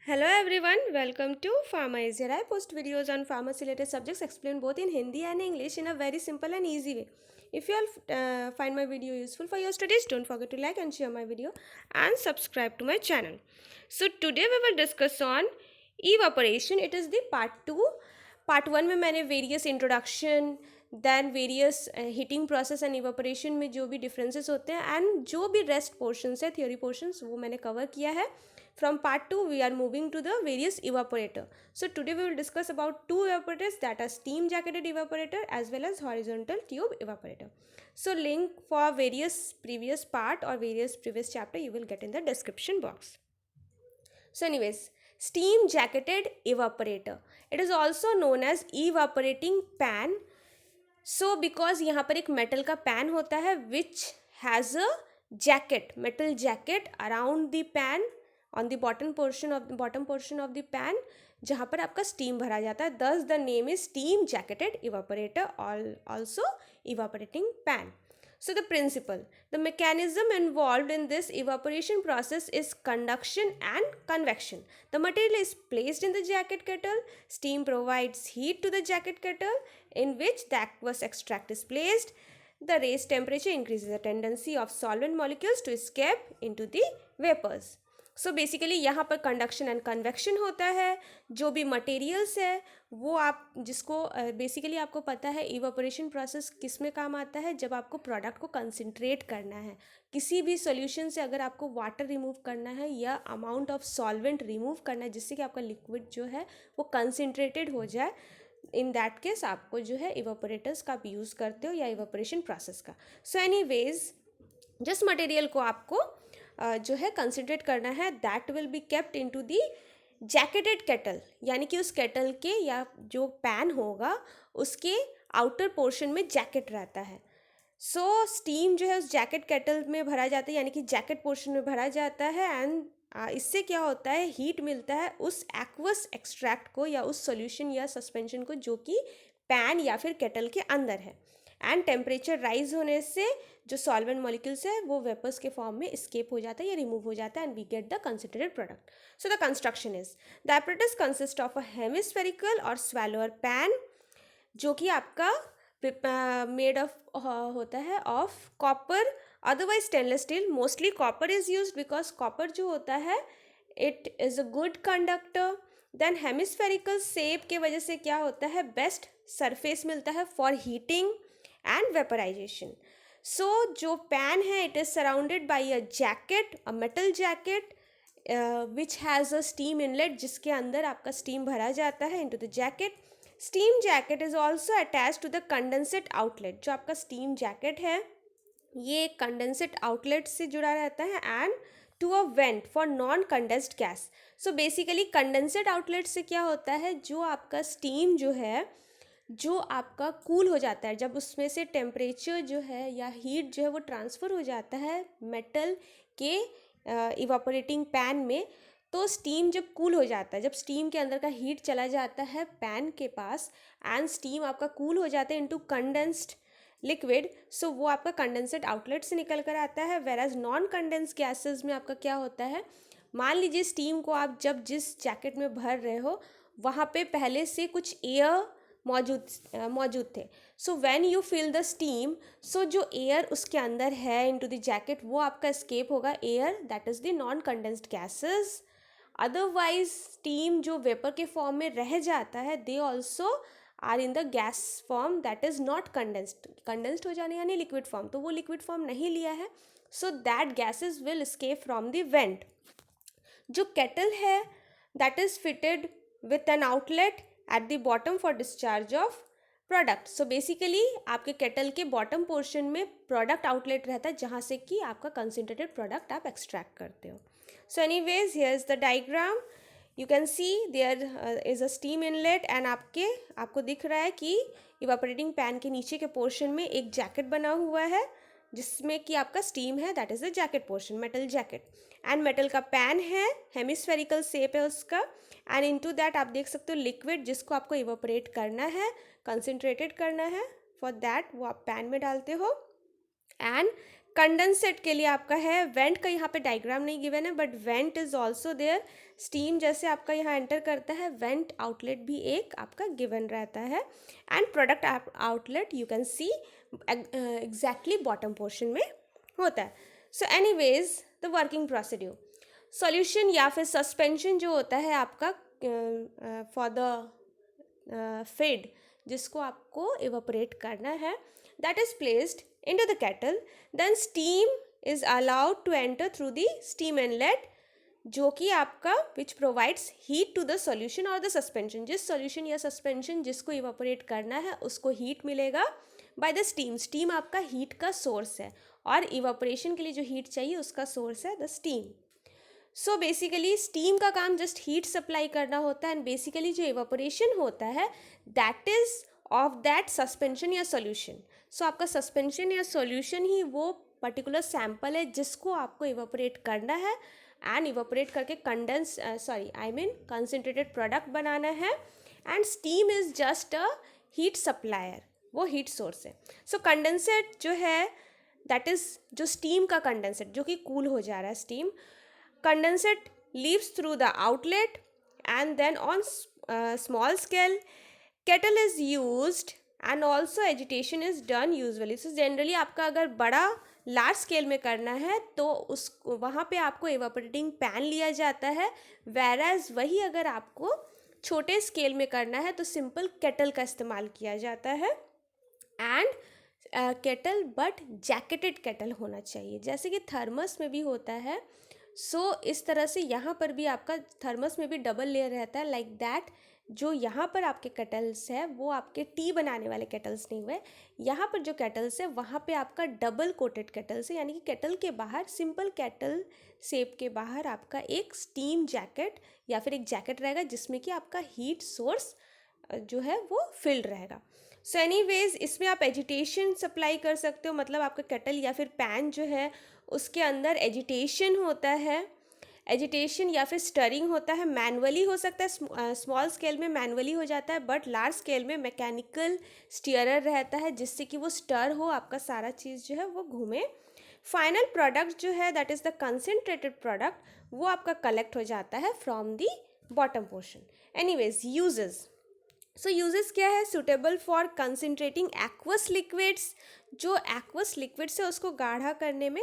Hello everyone, welcome to Pharma is here. I post videos on pharmacy related subjects explained both in Hindi and English in a very simple and easy way. If you all find my video useful for your studies, don't forget to like and share my video and subscribe to my channel. So today we will discuss on evaporation. It is the part 2. Part 1 में मैंने various introduction then various heating process and evaporation में जो भी differences होते हैं and जो भी rest portions है थियोरी पोर्शंस वो मैंने कवर किया है. From part 2 we are moving to the various evaporator. So today we will discuss about two evaporators, that are steam jacketed evaporator as well as horizontal tube evaporator. So link for various previous part or various previous chapter you will get in the description box. So anyways, steam jacketed evaporator, it is also known as evaporating pan. So because यहाँ पर एक metal का pan होता है which has a jacket, metal jacket around the pan on the bottom portion of the pan, जहाँ पर आपका steam भरा जाता है. Thus the name is steam jacketed evaporator, also evaporating pan. So the principle, the mechanism involved in this evaporation process is conduction and convection. The material is placed in the jacket kettle. Steam provides heat to the jacket kettle in which the aqueous extract is placed. The raised temperature increases the tendency of solvent molecules to escape into the vapors. So basically यहाँ पर conduction and convection होता है. जो भी materials है वो आप जिसको बेसिकली आपको पता है इवापोरेशन प्रोसेस किस में काम आता है, जब आपको प्रोडक्ट को कंसंट्रेट करना है. किसी भी सॉल्यूशन से अगर आपको वाटर रिमूव करना है या अमाउंट ऑफ सॉल्वेंट रिमूव करना है जिससे कि आपका लिक्विड जो है वो कंसंट्रेटेड हो जाए, इन दैट केस आपको जो है इवापोरेटर्स का आप यूज़ करते हो या इवापोरेशन प्रोसेस का. सो एनीवेज जिस मटेरियल को आपको जो है कंसंट्रेट करना है that will be kept into the jacketed kettle, यानी कि उस केटल के या जो पैन होगा उसके आउटर पोर्शन में जैकेट रहता है. सो स्टीम जो है उस जैकेट केटल में भरा जाता है, यानी कि जैकेट पोर्शन में भरा जाता है एंड इससे क्या होता है, हीट मिलता है उस एक्वस एक्सट्रैक्ट को या उस सॉल्यूशन या सस्पेंशन को जो कि पैन या फिर केटल के अंदर है. एंड टेम्परेचर राइज होने से जो सॉल्वेंट मॉलिक्यूल्स है वो वेपर्स के फॉर्म में स्केप हो जाता है या रिमूव हो जाता है and we get the considered product. So the construction is the apparatus consist of a hemispherical और स्वैलोअर पैन जो कि आपका मेड ऑफ होता है of copper otherwise stainless steel. Mostly copper is use because copper जो होता है it is a good conductor. Then hemispherical shape के वजह से क्या होता है, बेस्ट सरफेस मिलता है for heating and vaporisation. So जो पैन है it is surrounded by a jacket, a metal jacket which has a steam inlet जिसके अंदर आपका स्टीम भरा जाता है into the jacket. Steam jacket is also attach to the condensate outlet. जो आपका स्टीम जैकेट है ये कंडेंसेट आउटलेट से जुड़ा रहता है and to a vent for non condensed gas. So basically condensate outlet से क्या होता है, जो आपका स्टीम जो है जो आपका कूल हो जाता है, जब उसमें से टेम्परेचर जो है या हीट जो है वो ट्रांसफ़र हो जाता है मेटल के इवापोरेटिंग पैन में, तो स्टीम जब कूल हो जाता है, जब स्टीम के अंदर का हीट चला जाता है पैन के पास एंड स्टीम आपका कूल हो जाता है इनटू कंडेंस्ड लिक्विड, सो वो आपका कंडेंसेट आउटलेट से निकल कर आता है. Whereas non condense gases में आपका क्या होता है, मान लीजिए स्टीम को आप जब जिस जैकेट में भर रहे हो वहाँ पे पहले से कुछ एयर मौजूद थे. So when you fill the steam, so जो एयर उसके अंदर है इनटू द जैकेट वो आपका स्केप होगा air, that is the non condensed gases. Otherwise steam जो वेपर के फॉर्म में रह जाता है they also are in the gas form that is not condensed. Condensed हो जाने यानी लिक्विड फॉर्म, तो वो लिक्विड फॉर्म नहीं लिया है, so that gases will escape from the vent. जो केटल है that is fitted with an outlet at the bottom for discharge of product. So basically आपके केटल के बॉटम पोर्शन में प्रोडक्ट आउटलेट रहता है जहाँ से कि आपका कंसनट्रेटेड प्रोडक्ट आप एक्सट्रैक्ट करते हो. So anyways here is the diagram. You can see there is a steam inlet and आपको दिख रहा है कि इवापोरेटिंग पैन के नीचे के पोर्शन में एक जैकेट बना हुआ है जिसमें कि आपका स्टीम है, that is the jacket portion, metal jacket. And metal का पैन है, हेमिस्फेरिकल शेप है उसका, एंड इनटू दैट आप देख सकते हो लिक्विड जिसको आपको इवापोरेट करना है, कंसंट्रेटेड करना है. फॉर दैट वो आप पैन में डालते हो एंड कंडेंसेट के लिए आपका है, वेंट का यहाँ पे डायग्राम नहीं गिवन है but vent is also there. Steam जैसे आपका यहाँ एंटर करता है, वेंट आउटलेट भी एक आपका गिवन रहता है। And product outlet you can C exactly bottom portion में होता है। So anyways the working procedure, solution या फिर सस्पेंशन जो होता है आपका फॉर द फीड जिसको आपको इवेपोरेट करना है, that is placed into the kettle, then steam is allowed to enter through the steam inlet, जो कि आपका which provides heat to the solution or the suspension। जिस solution या suspension जिसको evaporate करना है उसको heat मिलेगा by the steam। steam आपका heat का source है और evaporation के लिए जो heat चाहिए उसका source है the steam। So basically steam का काम जस्ट हीट सप्लाई करना होता है एंड बेसिकली जो इवापोरेशन होता है that is of that suspension या सॉल्यूशन। सो आपका सस्पेंशन या सॉल्यूशन ही वो पर्टिकुलर सैंपल है जिसको आपको इवापोरेट करना है एंड इवापोरेट करके कंसनट्रेटेड प्रोडक्ट बनाना है and steam is just a heat supplier, वो हीट सोर्स है। सो कंडेंसेट जो है दैट इज जो स्टीम का कंडेंसेट जो कि कूल हो जा रहा है steam, condensate leaves through the outlet and then on small scale kettle is used and also agitation is done usually। so generally आपका अगर बड़ा लार्ज स्केल में करना है तो उस वहाँ पे आपको evaporating pan लिया जाता है, whereas वही अगर आपको छोटे स्केल में करना है तो सिंपल केटल का इस्तेमाल किया जाता है। And kettle but jacketed kettle होना चाहिए जैसे कि थर्मस में भी होता है। इस तरह से यहाँ पर भी आपका थर्मस में भी डबल लेयर रहता है लाइक दैट। जो यहाँ पर आपके केटल्स है वो आपके टी बनाने वाले केटल्स नहीं हुए, यहाँ पर जो केटल्स है वहाँ पे आपका डबल कोटेड केटल्स है, यानी कि केटल के बाहर सिंपल केटल शेप के बाहर आपका एक स्टीम जैकेट या फिर एक जैकेट रहेगा जिसमें कि आपका हीट सोर्स जो है वो फिल्ड रहेगा। सो एनीवेज इसमें आप एजिटेशन सप्लाई कर सकते हो, मतलब आपका केटल या फिर पैन जो है उसके अंदर एजिटेशन होता है, एजिटेशन या फिर स्टरिंग होता है, मैनुअली हो सकता है, स्मॉल स्केल में मैनुअली हो जाता है बट लार्ज स्केल में मैकेनिकल स्टीयरर रहता है जिससे कि वो स्टर हो, आपका सारा चीज़ जो है वो घूमे। फाइनल प्रोडक्ट जो है that is the concentrated product, वो आपका कलेक्ट हो जाता है from the bottom portion. Anyways uses, so uses क्या है, suitable for concentrating aqueous liquids, जो एक्वस लिक्विड्स है उसको गाढ़ा करने में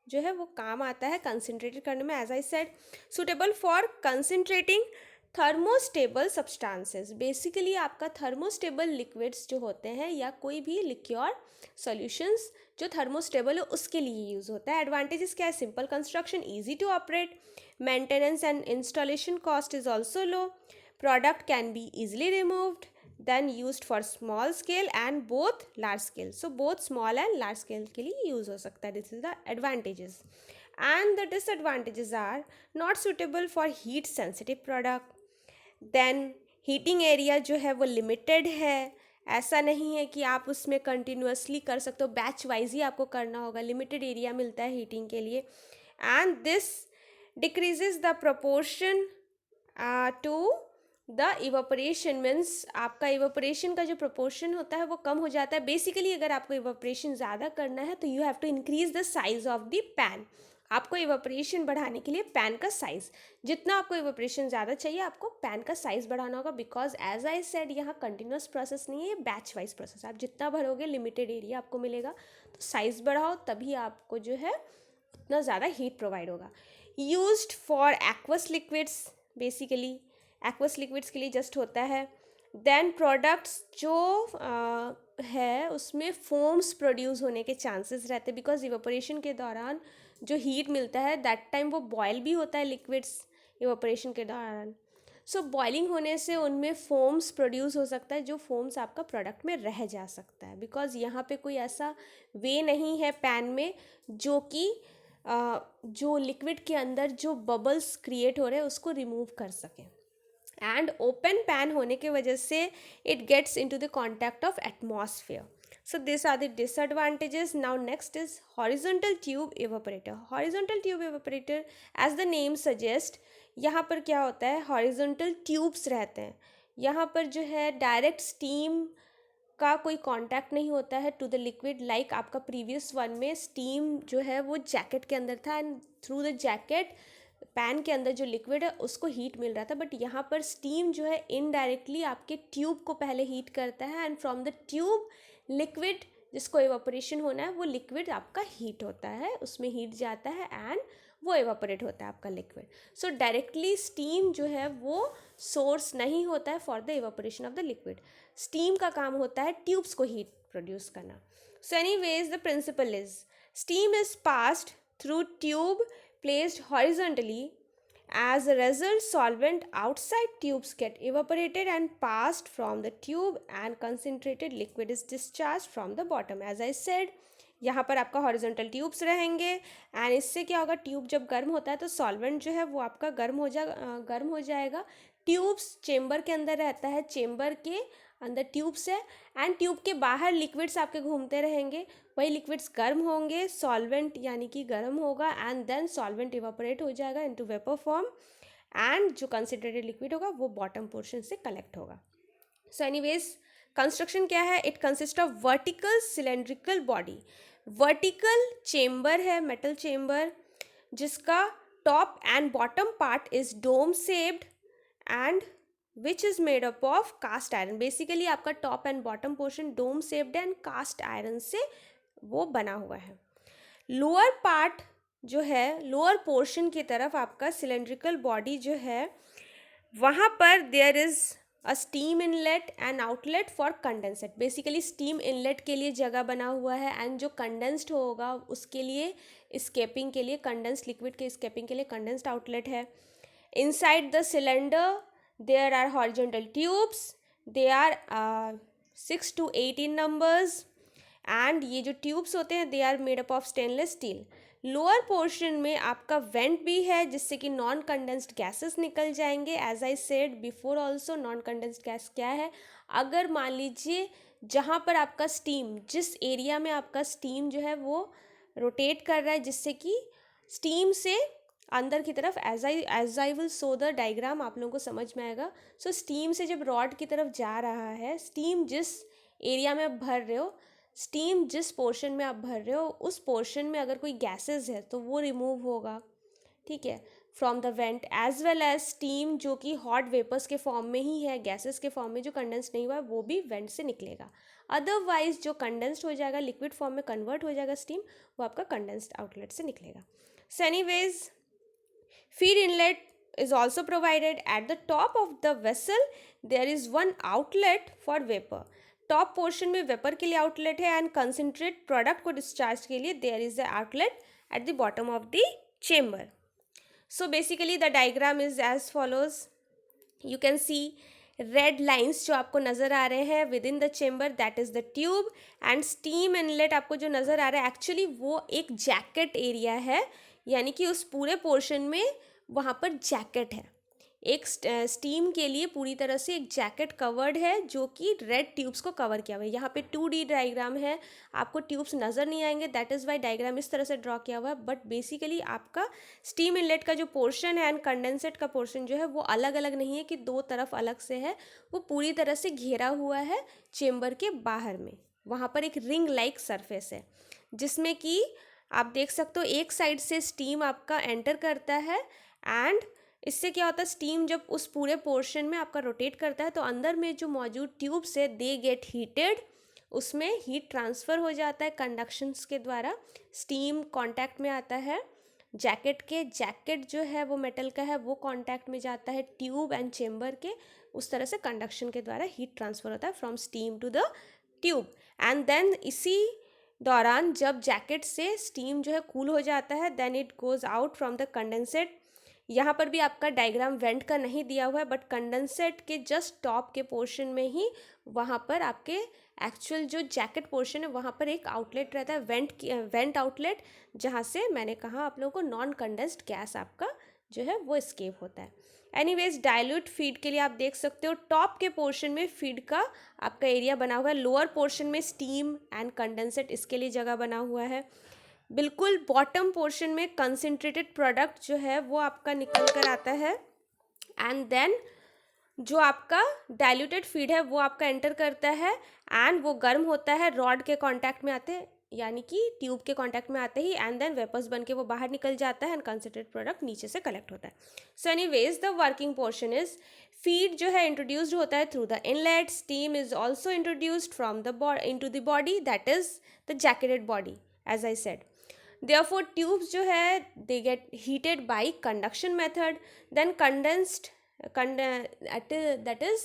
जो है वो काम आता है, कंसनट्रेटेड करने में। As I said suitable for concentrating thermostable substances, basically आपका थर्मोस्टेबल लिक्विड्स जो होते हैं या कोई भी लिक्योर सॉल्यूशंस जो थर्मोस्टेबल है उसके लिए यूज़ होता है। एडवांटेजेस क्या है, simple construction, easy to operate, maintenance and installation cost is also low, product can be easily removed, then used for small scale and both large scale। so both small and large scale के लिए use हो सकता है। this is the advantages and the disadvantages are not suitable for heat sensitive product, then heating area जो है वो limited है, ऐसा नहीं है कि आप उसमें कंटिन्यूसली कर सकते हो, बैच वाइज ही आपको करना होगा, लिमिटेड एरिया मिलता है हीटिंग के लिए। And this decreases the proportion to the evaporation, means आपका इवापोरेशन का जो प्रोपोर्शन होता है वो कम हो जाता है। बेसिकली अगर आपको इवापोरेशन ज़्यादा करना है तो you have to increase the size of the pan. आपको इवापोरेशन बढ़ाने के लिए पैन का साइज़, जितना आपको इवापोरेशन ज़्यादा चाहिए आपको पैन का साइज़ बढ़ाना होगा, बिकॉज एज आई सेड यहाँ कंटिन्यूस प्रोसेस नहीं है, बैच वाइज प्रोसेस। आप जितना भरोगे लिमिटेड एरिया आपको मिलेगा, तो साइज़ बढ़ाओ तभी आपको जो है उतना ज़्यादा हीट प्रोवाइड होगा। Used for aqueous liquids, basically aqueous liquids के लिए जस्ट होता है। देन प्रोडक्ट्स जो है उसमें फोम्स प्रोड्यूस होने के चांसेस रहते हैं, बिकॉज इवेपोरेशन के दौरान जो हीट मिलता है दैट टाइम वो बॉयल भी होता है लिक्विड्स इवेपोरेशन के दौरान। सो बॉइलिंग होने से उनमें फोम्स प्रोड्यूस हो सकता है, जो फोम्स आपका प्रोडक्ट में रह जा सकता है, बिकॉज यहाँ पे कोई ऐसा वे नहीं है पैन में जो कि जो लिक्विड के अंदर जो बबल्स क्रिएट हो रहे हैं उसको रिमूव कर सके। एंड ओपन पैन होने की वजह से it gets into the contact of atmosphere. So these are the disadvantages. Now next is horizontal tube evaporator. Horizontal tube evaporator as the name suggests, यहाँ पर क्या होता है, horizontal tubes रहते हैं, यहाँ पर जो है डायरेक्ट स्टीम का कोई कांटेक्ट नहीं होता है टू द लिक्विड, लाइक आपका प्रीवियस वन में स्टीम जो है वो जैकेट के अंदर था and through the jacket pan के अंदर जो लिक्विड है उसको हीट मिल रहा था, बट यहाँ पर स्टीम जो है इनडायरेक्टली आपके ट्यूब को पहले हीट करता है and from the tube liquid जिसको एवापोरेशन होना है वो लिक्विड आपका हीट होता है, उसमें हीट जाता है एंड वो एवापोरेट होता है आपका लिक्विड। सो डायरेक्टली स्टीम जो है वो सोर्स नहीं होता है for the evaporation of the liquid. Steam का काम होता है ट्यूब्स को हीट प्रोड्यूस करना। So anyways the principle is steam is passed through tube placed horizontally. As a result, solvent outside tubes get evaporated and passed from the tube and concentrated liquid is discharged from the bottom. As I said, यहाँ पर आपका horizontal tubes रहेंगे and इससे क्या होगा, tube जब गर्म होता है तो सॉल्वेंट जो है वो आपका गर्म हो जाएगा। ट्यूब्स चेम्बर के अंदर रहता है, चेम्बर के अंदर ट्यूब्स है एंड ट्यूब के बाहर लिक्विड्स आपके घूमते रहेंगे, वही लिक्विड्स गर्म होंगे, सॉल्वेंट यानी कि गर्म होगा एंड देन सॉल्वेंट इवापोरेट हो जाएगा इनटू वेपर फॉर्म एंड जो कंसनट्रेटेड लिक्विड होगा वो बॉटम पोर्शन से कलेक्ट होगा। सो एनीवेज कंस्ट्रक्शन क्या है, it consist of vertical cylindrical body. Vertical chamber है, मेटल चेम्बर, जिसका top and bottom part is dome shaped and which is made up of cast iron. Basically आपका top and bottom portion dome shaped and cast iron से वो बना हुआ है। Lower part जो है, लोअर पोर्शन की तरफ आपका सिलेंड्रिकल बॉडी जो है वहाँ पर there is a steam inlet and outlet for condensate. Basically steam inlet के लिए जगह बना हुआ है एंड जो कंडेंस्ड होगा उसके लिए स्केपिंग के लिए, कंडेंस्ड लिक्विड के स्केपिंग के लिए कंडेंस्ड आउटलेट है। Inside the cylinder there are horizontal tubes, they are 6 to 8 in numbers and ये जो tubes होते हैं they are made up of stainless steel। Lower portion में आपका वेंट भी है जिससे कि नॉन कंडेंस्ड गैसेस निकल जाएंगे। As I said before also, non condensed gas क्या है, अगर मान लीजिए जहाँ पर आपका स्टीम, जिस एरिया में आपका स्टीम जो है वो रोटेट कर रहा है जिससे कि स्टीम से अंदर की तरफ, as I will show the diagram आप लोगों को समझ में आएगा। सो स्टीम से जब रॉड की तरफ जा रहा है, स्टीम जिस एरिया में आप भर रहे हो, स्टीम जिस पोर्शन में आप भर रहे हो उस पोर्शन में अगर कोई गैसेस है तो वो रिमूव होगा, ठीक है, from the vent, as well as steam जो कि हॉट वेपर्स के फॉर्म में ही है, गैसेस के फॉर्म में जो कंडेंस नहीं हुआ है वो भी वेंट से निकलेगा। अदरवाइज जो कंडेंस्ड हो जाएगा, लिक्विड फॉर्म में कन्वर्ट हो जाएगा स्टीम, वो आपका कंडेंस्ड आउटलेट से निकलेगा। So anyways feed inlet is also provided at the top of the vessel. There is one outlet for vapor. Top portion में वेपर के लिए आउटलेट है एंड कंसनट्रेट प्रोडक्ट को डिस्चार्ज के लिए there is the outlet at the bottom of the chamber. So basically the diagram is as follows. You can see red lines जो आपको नज़र आ रहे हैं within the chamber, that is the tube, and steam inlet आपको जो नज़र आ रहा है एक्चुअली वो एक जैकेट एरिया है, यानी कि उस पूरे पोर्शन में वहाँ पर जैकेट है, एक स्टीम के लिए पूरी तरह से एक जैकेट कवर्ड है जो कि रेड ट्यूब्स को कवर किया हुआ है। यहाँ पे 2D डायग्राम है, आपको ट्यूब्स नज़र नहीं आएंगे, दैट इज़ वाई डायग्राम इस तरह से ड्रॉ किया हुआ है, बट बेसिकली आपका स्टीम इनलेट का जो पोर्शन है एंड कंडेंसेट का पोर्शन जो है वो अलग अलग नहीं है कि दो तरफ अलग से है, वो पूरी तरह से घेरा हुआ है चेम्बर के बाहर में। वहाँ पर एक रिंग लाइक सरफेस है जिसमें कि आप देख सकते हो एक साइड से स्टीम आपका एंटर करता है एंड इससे क्या होता है, स्टीम जब उस पूरे पोर्शन में आपका रोटेट करता है तो अंदर में जो मौजूद ट्यूब्स है दे गेट हीटेड, उसमें हीट ट्रांसफ़र हो जाता है कंडक्शंस के द्वारा, स्टीम कांटेक्ट में आता है जैकेट के, जैकेट जो है वो मेटल का है वो कांटेक्ट में जाता है ट्यूब एंड चेम्बर के, उस तरह से कंडक्शन के द्वारा हीट ट्रांसफ़र होता है from steam to the tube and then इसी दौरान जब जैकेट से स्टीम जो है कूल हो जाता है then it goes out from the condensate. यहाँ पर भी आपका डायग्राम वेंट का नहीं दिया हुआ है बट कंडेंसेट के जस्ट टॉप के पोर्शन में ही वहाँ पर आपके एक्चुअल जो जैकेट पोर्शन है वहाँ पर एक आउटलेट रहता है, वेंट आउटलेट, जहाँ से मैंने कहा आप लोगों को नॉन कंडेंस्ड गैस आपका जो है वो एस्केप होता है। एनीवेज डाइल्यूट फीड के लिए आप देख सकते हो टॉप के पोर्शन में फीड का आपका एरिया बना हुआ है, लोअर पोर्शन में स्टीम एंड कंडेंसेट इसके लिए जगह बना हुआ है, बिल्कुल बॉटम पोर्शन में कंसनट्रेटेड प्रोडक्ट जो है वो आपका निकल कर आता है एंड देन जो आपका डाइल्यूटेड फीड है वो आपका एंटर करता है एंड वो गर्म होता है, रॉड के कांटेक्ट में आते यानी कि ट्यूब के कांटेक्ट में आते ही, एंड देन वेपर्स बन के वो बाहर निकल जाता है एंड कंसनट्रेटेड प्रोडक्ट नीचे से कलेक्ट होता है. So anyways the working portion is feed जो है इंट्रोड्यूस्ड होता है through the inlet. Steam is also introduced from the into the body, that is the jacketed body as I said. Therefore, tubes जो है they get heated by conduction method, then condensed that is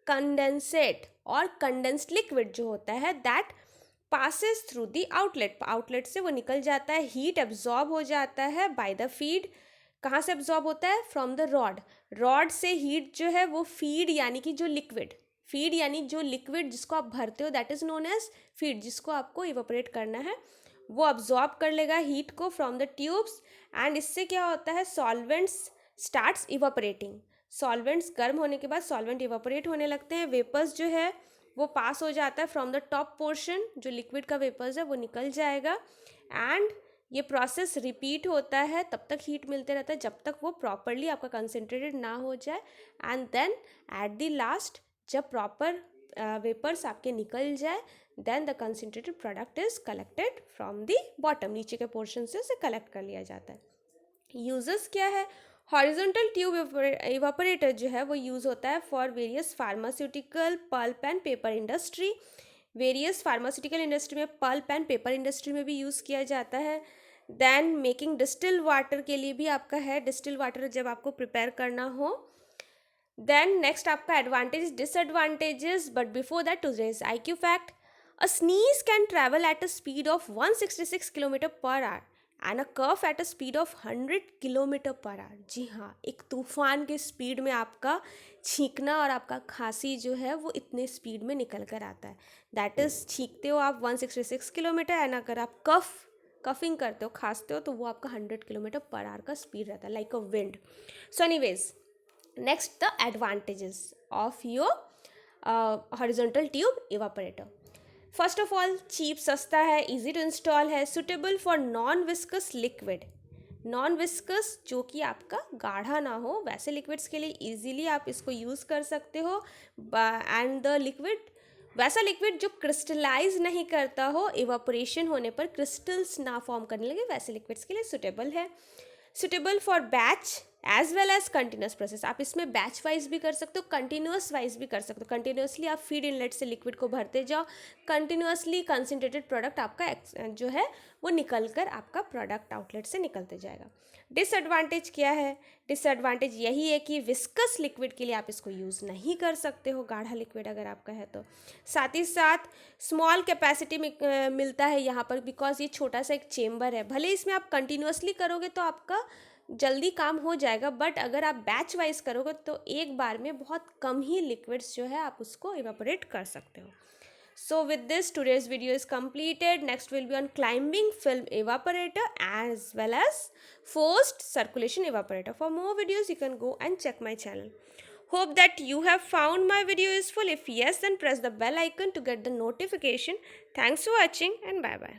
condensate और condensed liquid जो होता है that passes through the outlet. Outlet से वो निकल जाता है, हीट एब्जॉर्ब हो जाता है by the feed. कहाँ से एब्जॉर्ब होता है? From the rod. रॉड से हीट जो है वो फीड यानी कि जो लिक्विड, फीड यानी जो लिक्विड जिसको आप भरते हो that is known as feed, जिसको आपको इवेपोरेट करना है, वो अब्जॉर्ब कर लेगा हीट को फ्रॉम द ट्यूब्स. एंड इससे क्या होता है? Solvents starts evaporating. सॉल्वेंट्स गर्म होने के बाद सॉल्वेंट इवेपोरेट होने लगते हैं. वेपर्स जो है वो पास हो जाता है फ्रॉम द टॉप पोर्शन, जो लिक्विड का वेपर्स है वो निकल जाएगा. एंड ये प्रोसेस रिपीट होता है, तब तक हीट मिलते रहता है जब तक वो प्रॉपरली आपका कंसनट्रेटेड ना हो जाए. And then at the last जब प्रॉपर वेपर्स आपके निकल जाए, then the concentrated product is collected from the bottom. नीचे के पोर्शन से उसे कलेक्ट कर लिया जाता है. यूजेस क्या है? हॉरिजॉन्टल ट्यूब इवापोरेटर जो है वो यूज़ होता है for various pharmaceutical, pulp and paper industry. Various pharmaceutical industry में, पल्प एंड पेपर इंडस्ट्री में भी यूज़ किया जाता है. देन मेकिंग डिस्टिल वाटर के लिए भी आपका है, डिस्टिल वाटर जब आपको प्रिपेयर करना हो. देन नेक्स्ट आपका advantage disadvantages, but before that today's IQ fact. A sneeze can travel at a speed of 166 km per hour and a cough at a speed of 100 km per hour. जी हाँ, एक तूफान के speed में आपका छींकना और आपका खांसी जो है वो इतने स्पीड में निकल कर आता है. दैट इज़ छींकते हो आप 166 किलोमीटर एंड अगर आप कफिंग करते हो, खांसते हो, तो वो आपका 100 किलोमीटर पर आवर का स्पीड रहता है, like a wind. So anyways next the advantages of your horizontal tube evaporator. First of all cheap, सस्ता है, इजी टू इंस्टॉल है, suitable for non viscous liquid. Non viscous जो कि आपका गाढ़ा ना हो वैसे लिक्विड्स के लिए इजीली आप इसको यूज़ कर सकते हो. एंड द लिक्विड, वैसा लिक्विड जो क्रिस्टलाइज नहीं करता हो, इवापोरेशन होने पर क्रिस्टल्स ना फॉर्म करने लगे, वैसे लिक्विड्स के लिए सुटेबल है. Suitable for batch as well as continuous process. आप इसमें बैच वाइज भी कर सकते हो, कंटिन्यूस वाइज भी कर सकते हो. कंटिन्यूसली आप फीड इनलेट से लिक्विड को भरते जाओ, कंटिन्यूसली कंसनट्रेटेड प्रोडक्ट आपका जो है वो निकल कर आपका प्रोडक्ट आउटलेट से निकलते जाएगा. डिसएडवांटेज क्या है? डिसएडवांटेज यही है कि विस्कस लिक्विड के लिए आप इसको यूज़ नहीं कर सकते हो, गाढ़ा लिक्विड अगर आपका है तो. साथ ही साथ स्मॉल कैपेसिटी में मिलता है यहाँ पर, बिकॉज ये छोटा सा एक चेम्बर है. भले इसमें आप कंटिन्यूसली करोगे तो आपका जल्दी काम हो जाएगा, बट अगर आप बैच वाइज करोगे तो एक बार में बहुत कम ही लिक्विड्स जो है आप उसको इवेपोरेट कर सकते हो. So with this today's video is completed. Next will be on climbing film evaporator as well as forced circulation evaporator. For more videos you can go and check my channel. Hope that you have found my video useful. If yes, then press the bell icon to get the notification. Thanks for watching and bye bye.